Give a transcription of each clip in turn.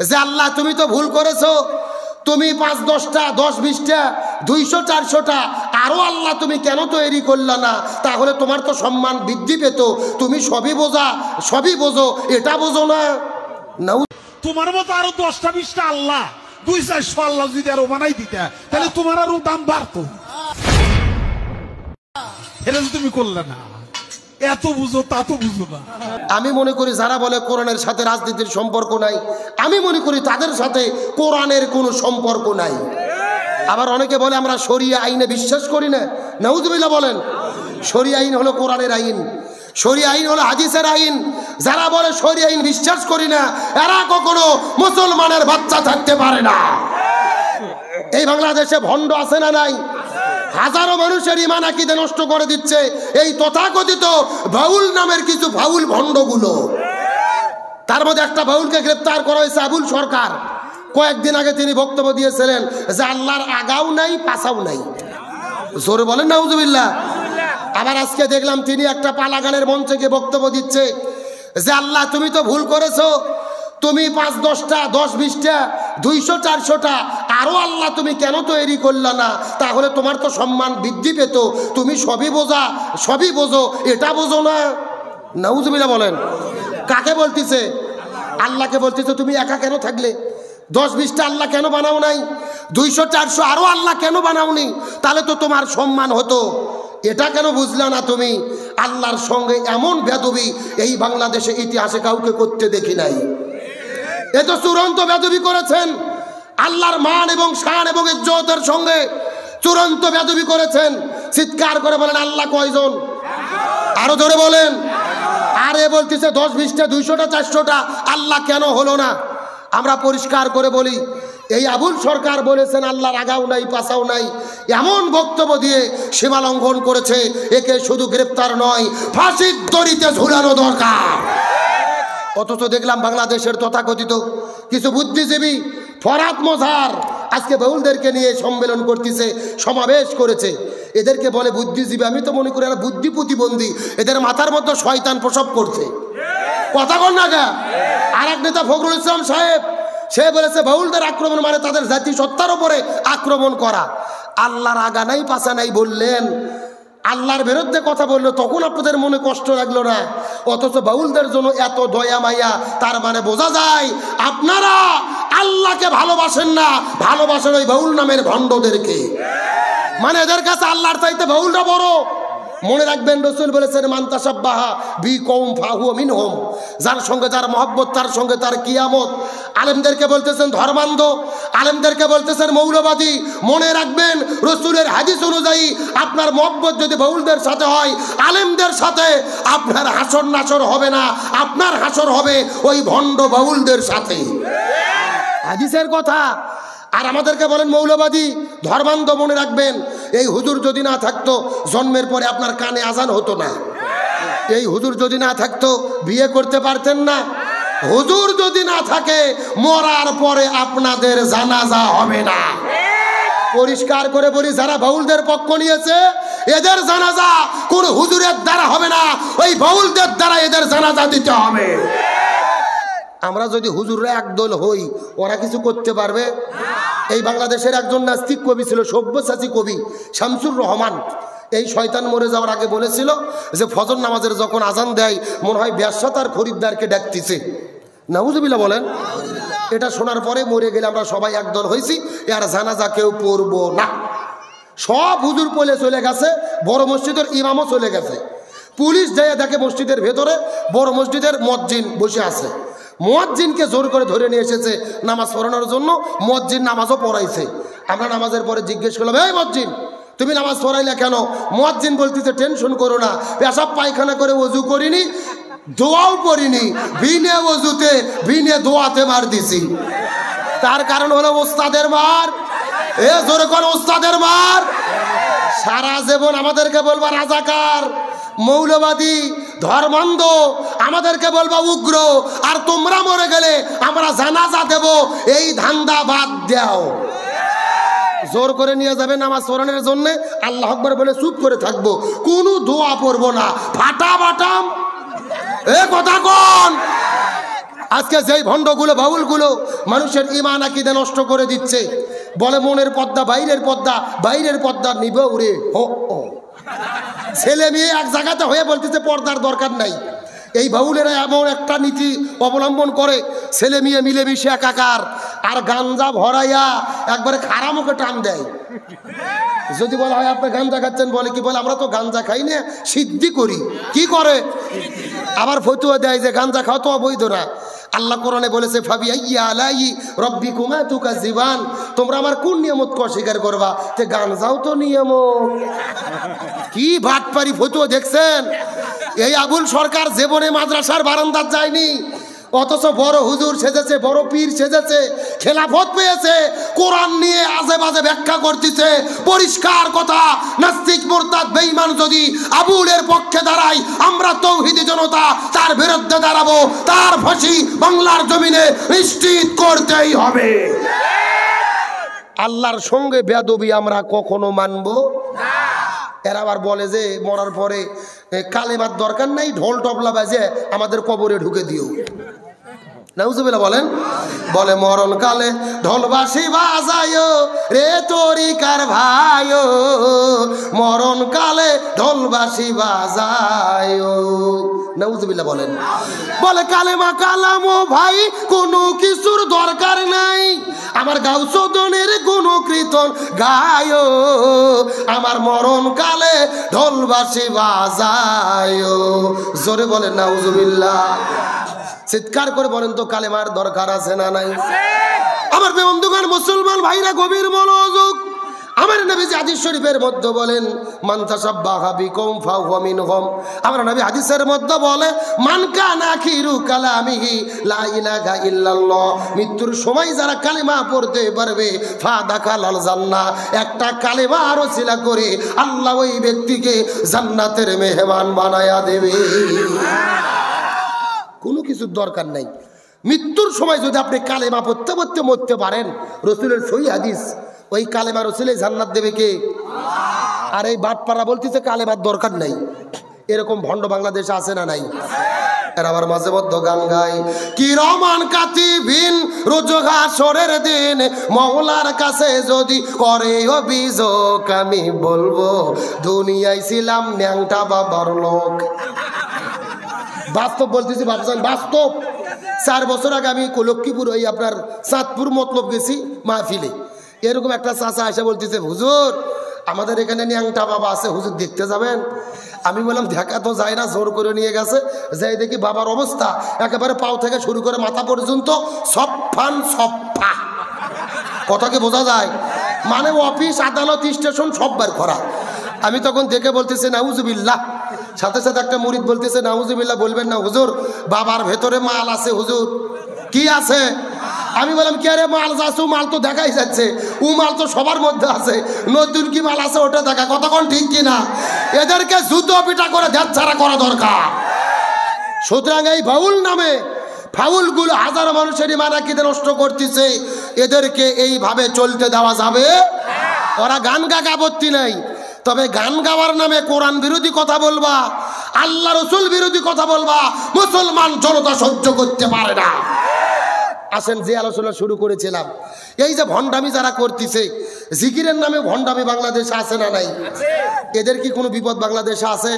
যে আল্লাহ তুমি তো ভুল করেছো, তুমি ৫-১০টা ১০-২০টা ২০০-৪০০টা আরো আল্লাহ তুমি কেন তৈরি করলা না? তাহলে তোমার তো সম্মান বৃদ্ধি পেত। তুমি সবই বোঝো, এটা বোঝো না। তোমার মতো আরো ১০টা-২০টা আল্লাহ ২-৪০০ আল্লাহ যদি আরো বানাই দিতে, তাহলে তোমার আরো দাম বাড়তো। এটা তুমি করলে না, এত বুঝো তা তো বুঝো না। আমি মনে করি যারা বলে কোরআনের সাথে রাজনীতির সম্পর্ক নাই, আমি মনে করি তাদের সাথে কোরআনের কোনো সম্পর্ক নাই। আবার অনেকে বলে আমরা শরিয়া আইনে বিশ্বাস করি না। নাউজুবিল্লাহ বলেন। শরিয়া আইন হলো কোরআনের আইন, শরিয়া আইন হলো হাদিসের আইন। যারা বলে শরিয়া আইন বিশ্বাস করি না, এরা কখনো মুসলমানের বাচ্চা থাকতে পারে না। এই বাংলাদেশে ভণ্ড আছে না নাই? হাজারো মানুষের ঈমান আকীদা নষ্ট করে দিচ্ছে এই তথাকথিত বাউল নামের কিছু বাউল ভণ্ডগুলো। তার মধ্যে একটা বাউলকে গ্রেফতার করা হয়েছে, আবুল সরকার। কয়েকদিন আগে তিনি বক্তব্য দিয়েছিলেন যে আল্লাহর আগাও নাই পাছাও নাই। জোরে বলেন নাউজুবিল্লাহ। আবার আজকে দেখলাম তিনি একটা পালা গানের মঞ্চে গিয়ে বক্তব্য দিচ্ছে যে আল্লাহ তুমি তো ভুল করেছো, তুমি ৫-১০টা ১০-২০টা ২০০-৪০০টা আরো আল্লাহ তুমি কেন তৈরি করলা না? তাহলে তোমার তো সম্মান বৃদ্ধি পেত। তুমি সবই বোঝো, এটা বোঝো না। নাউজুবিল্লাহ বলেন। কাকে বলতেছে? আল্লাহকে বলতেছে তুমি একা কেন থাকলে? ১০-২০টা আল্লাহ কেন বানাও নাই? ২০০-৪০০ আরো আল্লাহ কেন বানাওনি? তাহলে তো তোমার সম্মান হতো। এটা কেন বুঝলা না তুমি? আল্লাহর সঙ্গে এমন বেয়াদবি এই বাংলাদেশে ইতিহাসে কাউকে করতে দেখি নাই। এ তো চূড়ান্ত বেয়াদবি করেছেন। আল্লাহর মান এবং শান এবং ইজ্জতের সঙ্গে চূড়ান্ত বেয়াদবি করেছেন। চিৎকার করে বলেন আল্লাহ কয়জন? আরো জোরে বলেন। আরে বলতেছে ১০-২০টা ২০০টা ৪০০টা আল্লাহ কেন হলো না? আমরা পরিষ্কার করে বলি, এই আবুল সরকার বলেছেন আল্লাহর আগাও নাই পাছাও নাই, এমন বক্তব্য দিয়ে সীমা লঙ্ঘন করেছে। একে শুধু গ্রেপ্তার নয়, ফাঁসির দড়িতে ঝুলানো দরকার। অথচ দেখলাম বাংলাদেশের তথাকথিত কিছু বুদ্ধিজীবী ফরহাদ মোজার আজকে বাউলদেরকে নিয়ে সম্মেলন করতেছে, সমাবেশ করেছে। এদেরকে বলে বুদ্ধিজীবী। আমি তো মনে করি এরা বুদ্ধি প্রতিবন্ধী, এদের মাথার মধ্যে শয়তান প্রসব করছে। কথা বল না গা। আর এক নেতা ফখরুল ইসলাম সাহেব, সে বলেছে বাউলদের আক্রমণ মানে তাদের জাতিসত্তার উপরে আক্রমণ করা। আল্লাহর আগা নাই পাছা নাই বললেন, আল্লাহর বিরুদ্ধে কথা বললো, তখন আপনাদের মনে কষ্ট লাগলো না। অথচ বাউলদের জন্য এত দয়া মায়া, তার মানে বোঝা যায় আপনারা আল্লাহকে ভালোবাসেন না, ভালোবাসেন ওই বাউল নামের ভণ্ডদেরকে। মানে এদের কাছে আল্লাহর চাইতে বাউলরা বড়। মনে রাখবেন রাসূল বলেছেন মান তাশাব্বাহা বিকওম ফাহুয়া মিনহুম। যার সঙ্গে যার মহব্বত তার সঙ্গে তার কিয়ামত। আলেমদেরকে বলতেছেন ধর্মান্ধ, আলেমদেরকে বলতেছেন মৌলবাদী। মনে রাখবেন রাসূলের হাদিস অনুযায়ী আপনার মহব্বত যদি বাউলদের সাথে হয়, আলেমদের সাথে, আপনার হাসর নাসর হবে না, আপনার হাসর হবে ওই ভণ্ড বাউলদের সাথে। হাদিসের কথা। আর আমাদেরকে বলেন মৌলবাদী, ধর্মান্ধ। মনে রাখবেন এই হুজুর যদি না থাকতো, জন্মের পরে আপনার কানে আজান হতো না। এই হুজুর যদি না থাকতো, বিয়ে করতে পারতেন না। হুজুর যদি না থাকে, মরার পরে আপনাদের জানাজা হবে না। পরিষ্কার করে বলি, যারা বাউলদের পক্ষ নিয়েছে এদের জানাজা কোন হুজুরের দ্বারা হবে না, ওই বাউলদের দ্বারা এদের জানাজা দিতে হবে। আমরা যদি হুজুররা একদল হই, ওরা কিছু করতে পারবে? এই বাংলাদেশের একজন নাস্তিক কবি ছিল, সব্যসাচী কবি শামসুর রহমান। এই শয়তান মরে যাওয়ার আগে বলেছিল যে ফজর নামাজের যখন আজান দেয়, মনে হয় ব্যবসা তার খরিদ্দারকে ডাকতেছে। নাউজুবিল্লাহ বলেন। এটা শোনার পরে মরে গেলে আমরা সবাই একদল হয়েছি, আর জানাজা কেউ পড়বো না। সব হুজুর পলে চলে গেছে, বড় মসজিদের ইমামও চলে গেছে। পুলিশ যায় দেখে মসজিদের ভেতরে বড় মসজিদের মুয়াজ্জিন বসে আছে। মুয়াজ্জিনকে জোর করে ধরে নিয়ে এসেছে নামাজ পড়ানোর জন্য। মুয়াজ্জিন নামাজও পড়াইছে। আমরা নামাজের পরে জিজ্ঞেস করলাম, এই মুয়াজ্জিন তুমি নামাজ পড়াইলে কেন? মুয়াজ্জিন বলতেছে টেনশন করো না, পেশাব পায়খানা করে ওযু করিনি, দোয়াও করিনি, বিনে ওযুতে বিনে দোয়াতে মার দিছি। তার কারণ হলো ওস্তাদের মার। এ জোরে কোন ওস্তাদের মার। সারা জীবন আমাদেরকে বলবা রাজাকার, মৌলবাদী, ধর্মান্ধ, আমাদেরকে বলবা উগ্র, আর তোমরা মরে গেলে আমরা জানাজা দেব, এই ধান্দা বাদ দাও। জোর করে নিয়ে যাবে নামাজ পড়ানোর জন্য, আল্লাহু আকবার বলে চুপ করে থাকবো, কোনো দোয়া পড়বো না, ফাটা বাটাম। এ কথা কোন? আজকে যেই ভণ্ডগুলো বাউলগুলো মানুষের ঈমান আকীদা নষ্ট করে দিচ্ছে, বলে মনের পর্দা বাইরের পর্দা, বাইরের পর্দা নিবে উড়ে হো ও। ছেলে মেয়ে এক জায়গাতে হয়ে বলতেছে পর্দার দরকার নাই। এই বাউলেরা এমন একটা নীতি অবলম্বন করে, ছেলে মেয়ে মিলেমিশে একাকার, আর গাঞ্জা ভরাইয়া একবারে খাড়া মুখে টান দেয়। যদি বলা হয় আপনি গাঞ্জা খাচ্ছেন, বলে কি বলে আমরা তো গাঞ্জা খাই না, সিদ্ধি করি। কি করে? আবার ফতুয়া দেয় যে গাঞ্জা খাওয়া তো অবৈধ না। আল্লাহ কোরআনে বলেছে ফাবিআইয়ি আলাই রাব্বিকুমা তুকাযিবান, তোমরা আমার কোন নিয়ামতকে অস্বীকার করবা? তে গাঞ্জাও তো নিয়ামত। কি ভাটপারি ফতুয়া দেখছেন? এই আবুল সরকার জীবনে মাদ্রাসার বারান্দার যায়নি, অথচ বড় হুজুর সেজেছে, বড় পীর সেজেছে, খেলাফত পেয়েছে, কোরআন নিয়ে আজে বাজে ব্যাখ্যা করতেছে। পরিষ্কার কথা, নাস্তিক মুরতাদ বেঈমান যদি আবুলের পক্ষে দাঁড়ায়, আমরা তৌহিদি জনতা তার বিরুদ্ধে দাঁড়াবো। তার ফাঁসি বাংলার জমিনে নিশ্চিত করতেই হবে। আল্লাহর সঙ্গে বেয়াদবি আমরা কখনো মানবো না। এরা আবার বলে যে মরার পরে কালেমার দরকার নাই, ঢোল টবলা বাজে আমাদের কবরে ঢুকে দিও। নাউজুবিল্লাহ বলেন। বলে মরণ কালে ঢোলবাসি বাজায় রে তরিকার ভাই, মরণ কালে ঢোলবাসি বাজায়। নাউজুবিল্লাহ বলেন। বলে কালেমা কালামো ভাই কোনো কিছুর দরকার নাই, আমার গাউসদনের কোন কীর্তন গায়, আমার মরণ কালে ঢোলবাসি বাজায়। জোরে বলেন নাউজুবিল্লাহ। চিৎকার করে বলেন তো কালেমার দরকার আছে না নাই? আমার বন্ধুগণ মুসলমান ভাইরা গভীর মনোযোগ। আমার নবীজি হাদিস শরীফের মধ্যে বলেন মান তাশাব্বাহা বিকৌম ফাহুয়া মিনহুম। আমার নবী হাদিসের মধ্যে বলে মান কানা আখিরু কালামিহি লা ইলাহা ইল্লাল্লাহ, মৃত্যুর সময় যারা কালেমা পড়তে পারবে ফা দাখালাল জান্নাহ, একটা কালেমা আর ওসিলা করে আল্লাহ ওই ব্যক্তিকে জান্নাতের মেহমান বানায়া দেবে। কোনো কিছুর দরকার নাই। মৃত্যুর সময় যদি আপনি কালেমা পড়তে পড়তে মরতে পারেন, রসুলের সহি হাদিস, ওই কালেমা রসুলে জান্নাত দেবে কে? আর এই বাটপাড়া বলতেছে কালেমার দরকার নাই। এরকম ভণ্ড বাংলাদেশে আছে না নাই? এর আবার মাঝে মধ্যে গান গায় কি রহমান কাতিবিন রোজ হাসরের দিন মওলার কাছে যদি করে অভিযোগ, আমি বলবো দুনিয়ায় ছিলাম ন্যাংটা বাবার লোক। বাস্তব বলতেছি বাবজান, বাস্তব। 4 বছর আগে আমি লক্ষ্মীপুর ওই আপনার চাঁদপুর মতলব গেছি মাহফিলে। এরকম একটা চাচা এসে বলতেছে হুজুর আমাদের এখানে ন্যাংটা বাবা আছে, হুজুর দেখতে যাবেন? আমি বললাম দেখা তো যায় না, জোর করে নিয়ে গেছে। যাই দেখি বাবার অবস্থা একেবারে পাও থেকে শুরু করে মাথা পর্যন্ত সফান সফা। কথাকে বোঝা যায়? মানে অফিস আদালত স্টেশন সব বার করা। আমি তখন দেখে বলতেছি নাউজুবিল্লাহ। সাথে সাথে একটা মুরিদ বলতেছে নাউজুবিল্লাহ বলবেন না হুজুর, বাবার ভেতরে মাল আছে হুজুর। কি আছে? আমি বললাম কি আরে মাল যাচ্ছে, মাল তো দেখাই যাচ্ছে, ও মাল তো সবার মধ্যে আছে, নতুন কি মাল আছে ওটা দেখা। কতক্ষণ ঠিক কিনা? এদেরকে জুতো পিটা করে দেড় ছাড়া করা দরকার। সুতরাং এই বাউল নামে ফাউলগুলো হাজারো মানুষের ঈমান আকীদা নষ্ট করতেছে, এদেরকে এইভাবে চলতে দেওয়া যাবে? ওরা গান গায় আপত্তি নাই, তবে গান গাওয়ার নামে কোরআন বিরোধী কথা বলবা, আল্লাহ রসুল বিরোধী কথা বলবা, মুসলমান জনতা সহ্য করতে পারে না। আসেন যে আলোচনা শুরু করেছিলাম, এই যে ভণ্ডামি যারা করতেছে, জিকিরের নামে ভণ্ডামি বাংলাদেশে আছে না নাই? এদের কি কোনো বিপদ বাংলাদেশে আছে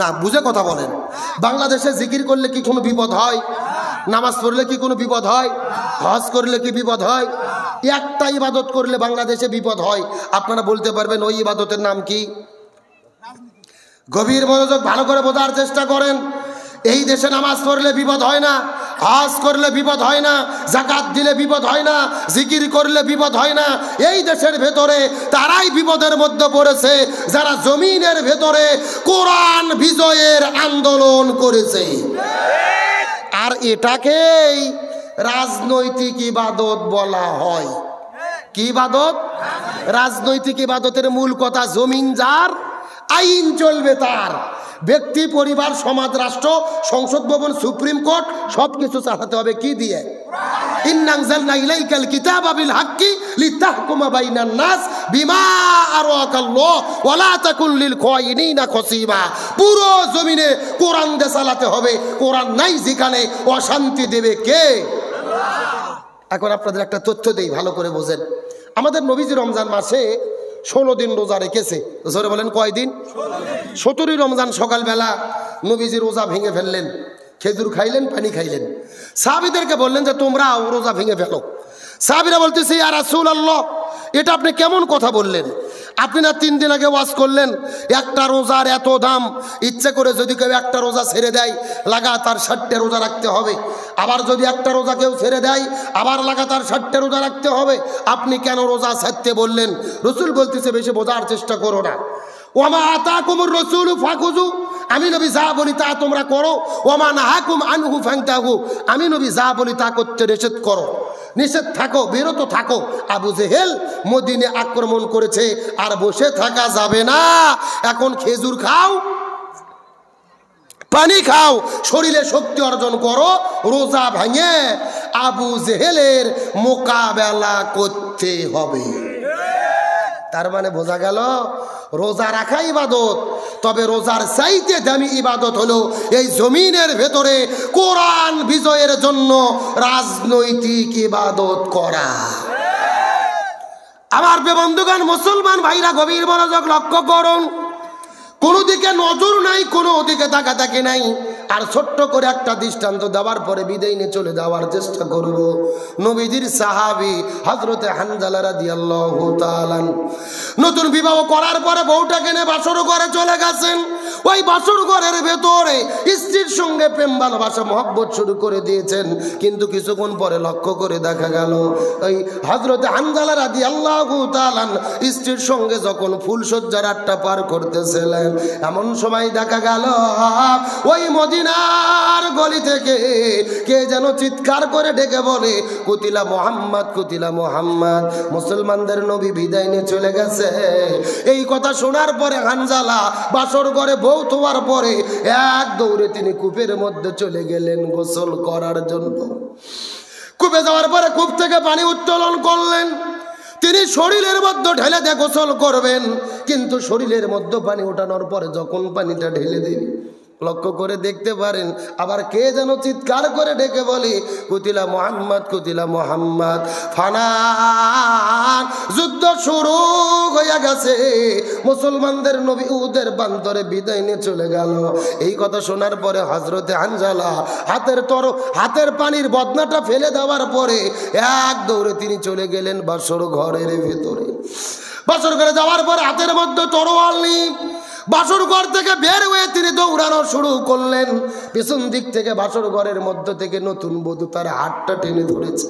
না? বুঝে কথা বলেন। বাংলাদেশে জিকির করলে কি কোনো বিপদ হয়? নামাজ পড়লে কি কোনো বিপদ হয়? হজ করলে কি বিপদ হয়? একটা ইবাদত করলে বাংলাদেশে বিপদ হয়। আপনারা বলতে পারবেন ওই ইবাদতের নাম কি? গভীর মনোযোগ, ভালো করে বোঝার চেষ্টা করেন। এই দেশে নামাজ পড়লে বিপদ হয় না, হজ করলে বিপদ হয় না, যাকাত দিলে বিপদ হয় না, জিকির করলে বিপদ হয় না। এই দেশের ভেতরে তারাই বিপদের মধ্যে পড়েছে যারা জমিনের ভেতরে কোরআন বিজয়ের আন্দোলন করেছে। আর এটাকেই রাজনৈতিক ইবাদত বলা হয়। কি ইবাদত? রাজনৈতিক ইবাদতের মূল কথা জমিন যার, আইন চলবে তার। ব্যক্তি, পরিবার, সমাজ, রাষ্ট্র, সংসদ ভবন, সুপ্রিম কোর্ট সবকিছু চালাতে হবে কি দিয়ে? ইন্না আনজালনা ইলাইকাল কিতাবা বিল হাক্কি লিতাহকুমা বাইনান নাস বিমা আরাকাল্লাহ ওয়া লা তাকুন লিল খায়িনিনা খসিবা। পুরো জমিনে কোরআন দিয়ে চালাতে হবে। কোরআন নাই যেখানে অশান্তি দেবে কে? এখন আপনাদের একটা তথ্য দেই, ভালো করে বোঝেন। আমাদের নবীজি রমজান মাসে 16 দিন রোজা রেখেছে। জোরে বলেন কয়দিন? 17 রমজান সকালবেলা নবীজি রোজা ভেঙে ফেললেন, খেজুর খাইলেন, পানি খাইলেন। সাহাবীদেরকে বললেন যে তোমরাও রোজা ভেঙে ফেলো। সাহাবীরা বলতেছে ইয়া রাসূলুল্লাহ, এটা আপনি কেমন কথা বললেন? আপনি না 3 দিন আগে ওয়াজ করলেন একটা রোজার এত দাম, ইচ্ছে করে যদি কেউ একটা রোজা ছেড়ে দেয় লাগাতার 60টা রোজা রাখতে হবে, আবার যদি একটা রোজা কেউ ছেড়ে দেয় আবার লাগাতার 60টা রোজা রাখতে হবে, আপনি কেন রোজা ছাড়তে বললেন? রাসূল বলতেছে বেশি বোঝার চেষ্টা করো না। ওয়ামা আতাকুমুর রাসূলু ফাখুযু, আমি নবী যা বলি তা তোমরা করো। ওয়ামা নাহাকুম আনহু ফান্তাহু, আমি নবী যা বলি তা করতে নিষেধ করো, নিষেধ থাকো, বিরত থাকো। আবু জেহেল মদিনে আক্রমণ করেছে, আর বসে থাকা যাবে না। এখন খেজুর খাও, পানি খাও, শরীরে শক্তি অর্জন করো, রোজা ভাঙে আবু জেহেলের মোকাবেলা করতে হবে। তার মানে বোঝা গেল রোজা রাখা ইবাদত, তবে রোজার চাইতে দামি ইবাদত হলো এই জমিনের ভেতরে কোরআন বিজয়ের জন্য রাজনৈতিক ইবাদত করা। আমার বন্ধুগণ, মুসলমান ভাইরা গভীর মনোযোগ লক্ষ্য করুন। কোনো দিকে নজর নাই, কোনো দিকে তাকাতাকি নাই। আর ছোট্ট করে একটা দৃষ্টান্ত দেওয়ার পরে বিদায় নিয়ে চলে যাওয়ার চেষ্টা করব। নবীজির সাহাবী হযরতে হানজালা রাদিয়াল্লাহু তাআলা নতুন বিবাহ করার পরে বউটাকে নিয়ে বাসর ঘরে চলে গেছেন। ওই বাসর ঘরের ভেতরে স্ত্রীর সঙ্গে প্রেম ভালোবাসা মহব্বত শুরু করে দিয়েছেন। কিন্তু কিছুক্ষণ পরে লক্ষ্য করে দেখা গেল ওই হযরতে হানজালা রাদিয়াল্লাহু তাআলা স্ত্রীর সঙ্গে যখন ফুলসজ্জার রাতটা পার করতেছিলেন, এমন সময় দেখা গেল ওই মদিনার গলি থেকে কে যেন চিৎকার করে ডেকে বলে কুতিলা মুহাম্মদ, কুতিলা মুহাম্মদ, মুসলমানদের নবী বিদায় নিয়ে চলে গেছে। এই কথা শোনার পরে হানজালা বাসর ঘরে বউ তোয়ার পরে এক দৌড়ে তিনি কূপের মধ্যে চলে গেলেন গোসল করার জন্য। কূপে যাওয়ার পরে কূপ থেকে পানি উত্তোলন করলেন। তিনি শরীরের মধ্যে ঢেলে দিয়ে গোসল করবেন, কিন্তু শরীরের মধ্যে পানি ওঠানোর পরে যখন পানিটা ঢেলে দিবি, লক্ষ্য করে দেখতে পারেন আবার কে যেন চিৎকার করে ডেকে বলে কুতিলা মুহাম্মদ, কুতিলা মুহাম্মদ। ফানান যুদ্ধ শুরু হয়ে গেছে, মুসলমানদের নবী উহুদের প্রান্তরে বিদায় নিয়ে চলে গেল। এই কথা শোনার পরে হযরতে হানজালা হাতের পানির বদনাটা ফেলে দেওয়ার পরে এক দৌড়ে তিনি চলে গেলেন বাসর ঘরের ভেতরে। বাসর ঘরে যাওয়ার পরে হাতের মধ্যে তরোয়াল নিয়ে বাসর ঘর থেকে বের হয়ে তিনি দৌড়ানো শুরু করলেন। পেছন দিক থেকে বাসর ঘরের মধ্য থেকে নতুন বধূ তার হাতটা টেনে ধরেছে।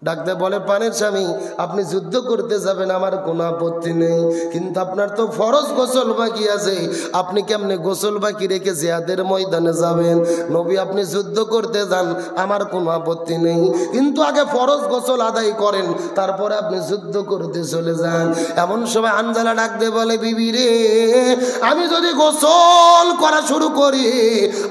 ডাকতে বলে পানের স্বামী, আপনি যুদ্ধ করতে যাবেন আমার কোনো আপত্তি নেই, কিন্তু আপনার তো ফরজ গোসল বাকি আছে, আপনি কেমনে গোসল বাকি রেখে জিহাদের ময়দানে যাবেন? নবী আপনি যুদ্ধ করতে যান, আমার কোনো আপত্তি নেই, কিন্তু আগে ফরজ গোসল আদায় করেন, তারপরে আপনি যুদ্ধ করতে চলে যান। এমন সময় হানজালা ডাকতে বলে বিবি রে, আমি যদি গোসল করা শুরু করি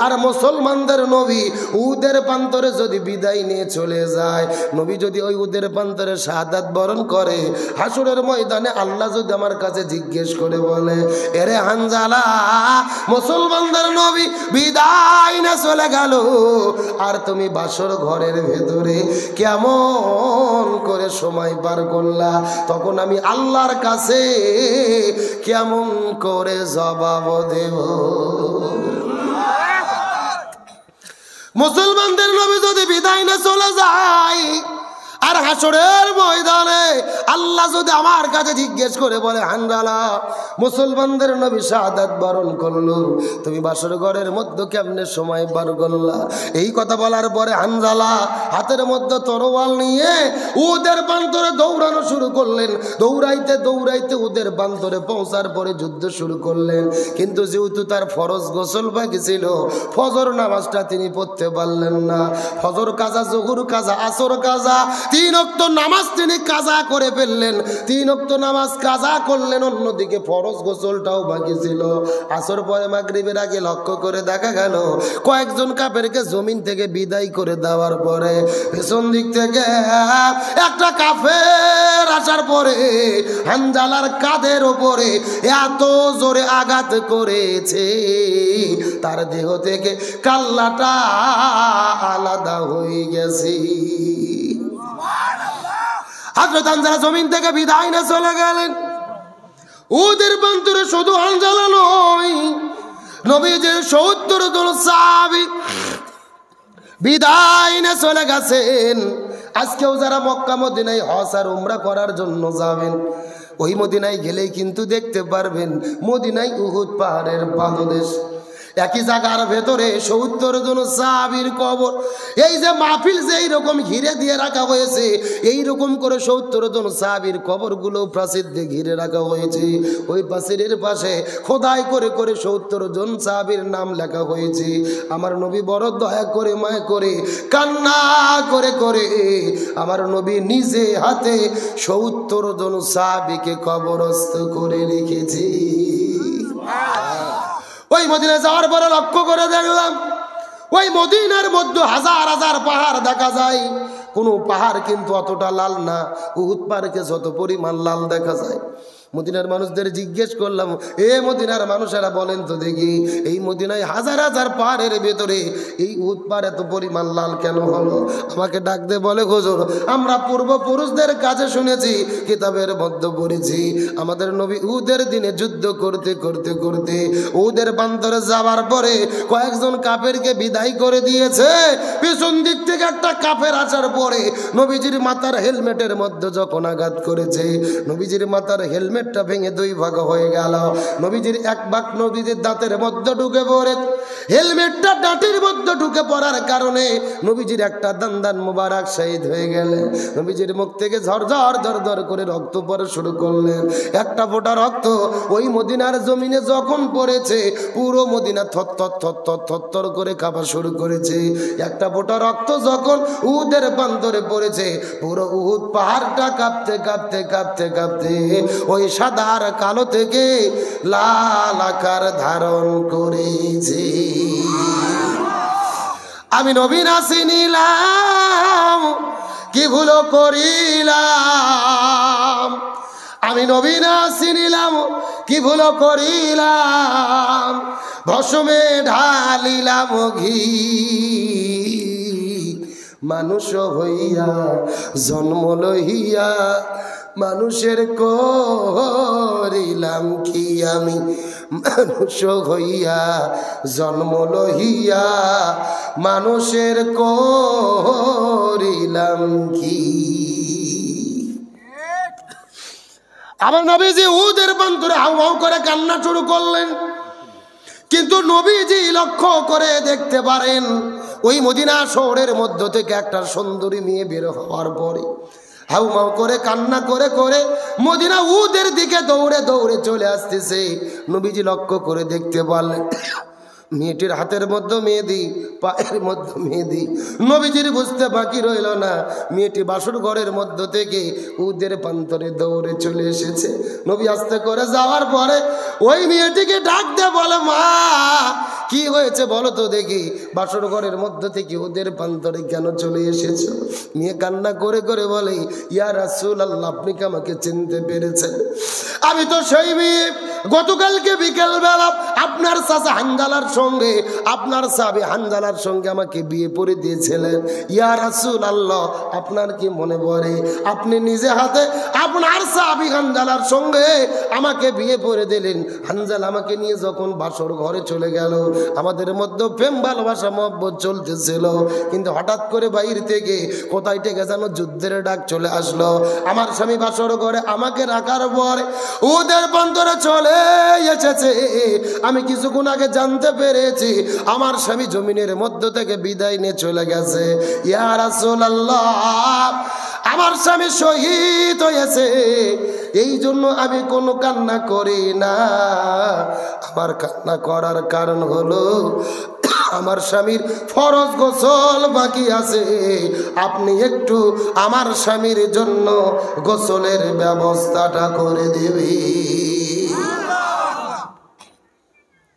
আর মুসলমানদের নবী উহুদের প্রান্তরে যদি বিদায় নিয়ে চলে যায়, নবী যদি ওই উহুদের প্রান্তরে শাহাদাত বরণ করে, হাসরের ময়দানে আল্লাহ যদি আমার কাছে জিজ্ঞেস করে বলে এরে হানজালা মুসলমানদের নবী বিদায় না চলে গেল আর তুমি বাসর ঘরের ভেতরে কেমন করে সময় পার করলা, তখন আমি আল্লাহর কাছে কেমন করে জবাব দেব? মুসলমানদের নবী যদি বিদায় না চলে যায় আর হাসরের ময়দানে আল্লাহ যদি আমার কাছে জিজ্ঞেস করে বলে হানজালা মুসলমানদের নবী শাহাদাত বরণ করলো, তুমি বাসর ঘরের মধ্যে কেমনে সময় পার করলা? এই কথা বলার পরে হানজালা হাতের মধ্যে তরোয়াল নিয়ে উহুদের প্রান্তরে দৌড়ানো শুরু করলেন। দৌড়াইতে দৌড়াইতে উহুদের প্রান্তরে পৌঁছার পরে যুদ্ধ শুরু করলেন। কিন্তু যেহেতু তার ফরজ গোসল বাকি ছিল, ফজর নামাজটা তিনি পড়তে পারলেন না। ফজর কাজা, জোহর কাজা, আসর কাজা, 3 ওয়াক্ত নামাজ তিনি কাজা কাজা করে ফেললেন, 3 ওয়াক্ত নামাজ কাজা করলেন, অন্যদিকে ফরজ গোসলটাও বাকি ছিল। আসর পরে মাগরিবের আগে লক্ষ্য করে দেখা গেল কয়েকজন কাফেরকে জমিন থেকে বিদায় করে দেওয়ার পরে পেছন দিক থেকে একটা কাফের আসার পরে হানজালার কাঁধের ওপরে এত জোরে আঘাত করেছে তার দেহ থেকে কাল্লাটা আলাদা হয়ে গেছে। হযরত হানজালা জমিন থেকে বিদায় নিয়ে চলে গেলেন। ওদের বান্তরে শুধু হানজালা নয়, নবীজির 70 জন সাহাবী বিদায় নিয়ে চলে গেছেন। আজকেও যারা মক্কা মদিনায় হজ আর উমরা করার জন্য যাবেন, ওই মদিনায় গেলেই কিন্তু দেখতে পারবেন মদিনায় উহুদ পাহাড়ের পাদদেশ, একই জায়গার ভেতরে 70 জন সাহাবীর কবর। এই যে মাহফিল যে এইরকম ঘিরে দিয়ে রাখা হয়েছে, এইরকম করে 70 জন সাহাবীর কবরগুলো প্রাচীর দিয়ে ঘিরে রাখা হয়েছে। ওই প্রাচীরের পাশে খোদাই করে করে 70 জন সাহাবীর নাম লেখা হয়েছে। আমার নবী বড় দয়া করে মায়া করে কান্না করে করে আমার নবী নিজে হাতে 70 জন সাহাবীকে কবরস্থ করে রেখেছে। ওই মদিনায় যাওয়ার পরে লক্ষ্য করে দেখলাম ওই মদিনার মধ্যে হাজার হাজার পাহাড় দেখা যায়, কোনো পাহাড় কিন্তু অতটা লাল না, উহুদ পাহাড়কে যত পরিমাণ লাল দেখা যায়। মদিনার মানুষদের জিজ্ঞেস করলাম, এ মদিনার মানুষেরা বলেন তো দেখি, এই মদিনায় হাজার হাজার পাহাড়ের ভেতরে এই উহুদ পাহাড় এত পরিমাণ লাল কেন হলো? আমাকে ডাক দিয়ে বলে, হুজুর আমরা পূর্বপুরুষদের কাছে শুনেছি, কিতাবের মধ্যে পড়েছি, আমাদের নবী উহুদের দিনে যুদ্ধ করতে করতে করতে উহুদের প্রান্তরে যাওয়ার পরে কয়েকজন কাফেরকে বিদায় করে দিয়েছে। পিছন দিক থেকে একটা কাফের আসার পরে নবীজির মাথার হেলমেটের মধ্যে যখন আঘাত করেছে, নবীজির মাথার হেলমেট ভেঙে 2 ভাগ হয়ে গেল। নবীজির 1 ভাগ নবীজির দাঁতের মধ্যে ঢুকে পড়ে, হেলমেটটা দাঁতের মধ্যে ঢুকে পড়ার কারণে নবীজির একটা দান মুবারক শহীদ হয়ে গেলে। নবীজির মুখ থেকে ঝরঝর ঝরঝর করে রক্ত পড়া শুরু করলেন। একটা ফোঁটা রক্ত ওই মদিনার জমিনে যখন পড়েছে, পুরো মদিনা থরথর থরথর থরথর করে কাঁপা শুরু করেছে। একটা ফোঁটা রক্ত যখন উহুদের প্রান্তরে পড়েছে, পুরো উহুদ পাহাড়টা কাঁপতে কাঁপতে কাঁপতে কাঁপতে ওই সাদা আর কালো থেকে লাল আকার ধারণ করেছে। আমি নবী না চিনিলাম, কি ভুল করিলাম, আমি নবী না চিনিলাম, কি ভুল করিলাম, ভস্মে ঢালিলাম ঘি, মানুষ হইয়া জন্ম লইয়া মানুষের করিলাম কি আমি, মানুষ হইয়া জন্ম লইয়া মানুষের করিলাম কি। আমার নবীজি উহুদের প্রান্তরে হাউ হাউ করে কান্না শুরু করলেন। কিন্তু নবীজি লক্ষ্য করে দেখতে পারেন ওই মদিনা শহরের মধ্য থেকে একটা সুন্দরী মেয়ে বের হওয়ার পরে হাউ মাউ করে কান্না করে করে মদিনা উহুদের দিকে দৌড়ে দৌড়ে চলে আসতেছে। নবীজি লক্ষ্য করে দেখতে পারলেন মেয়েটির হাতের মধ্যে মেহেদি, পায়ের মধ্যে মেহেদি। নবীজির বুঝতে বাকি রইল না, মেয়েটি বাসর ঘরের মধ্য থেকে উহুদের প্রান্তরে দৌড়ে চলে এসেছে। নবী আস্তে করে যাওয়ার পরে ওই মেয়েটিকে ডাক দিয়ে বলে, মা কি হয়েছে বলো তো দেখি, বাসর ঘরের মধ্য থেকে উহুদের প্রান্তরে কেন চলে এসেছো? মেয়ে কান্না করে করে বলে, ইয়া রাসূলুল্লাহ, আপনি কি আমাকে চিনতে পেরেছেন? আমি তো সেই মেয়ে গতকালকে বিকেল বেলা আপনার চাচা হানজালার সঙ্গে, আপনার সাহাবী হানজালার সঙ্গে আমাকে বিয়ে পড়ে দিয়েছিলেন। ইয়া রাসূলুল্লাহ, আপনার কি মনে পড়ে আপনি নিজে হাতে আপনার সাহাবী হানজালার সঙ্গে আমাকে বিয়ে পড়ে দিলেন? হানজালা আমাকে নিয়ে যখন বাসর ঘরে চলে গেল, আমাদের মধ্যে প্রেম ভালোবাসা মহব্বত চলতেছিল, কিন্তু হঠাৎ করে বাইরে থেকে কোথায় থেকে যেন যুদ্ধের ডাক চলে আসলো। আমার স্বামী বাসর ঘরে আমাকে রাখার পরে উহুদের প্রান্তরে চলে এসেছে। আমি কিছুক্ষণ আগে জানতে পেরেছি আমার স্বামী জমিনের মধ্য থেকে বিদায় নিয়ে চলে গেছে। ইয়া রাসূলুল্লাহ, আমার স্বামী শহীদ হয়েছে, এই জন্য আমি কোনো কান্না করি না। আমার কান্না করার কারণ হলো আমার স্বামীর ফরজ গোসল বাকি আছে, আপনি একটু আমার স্বামীর জন্য গোসলের ব্যবস্থাটা করে দেবেন।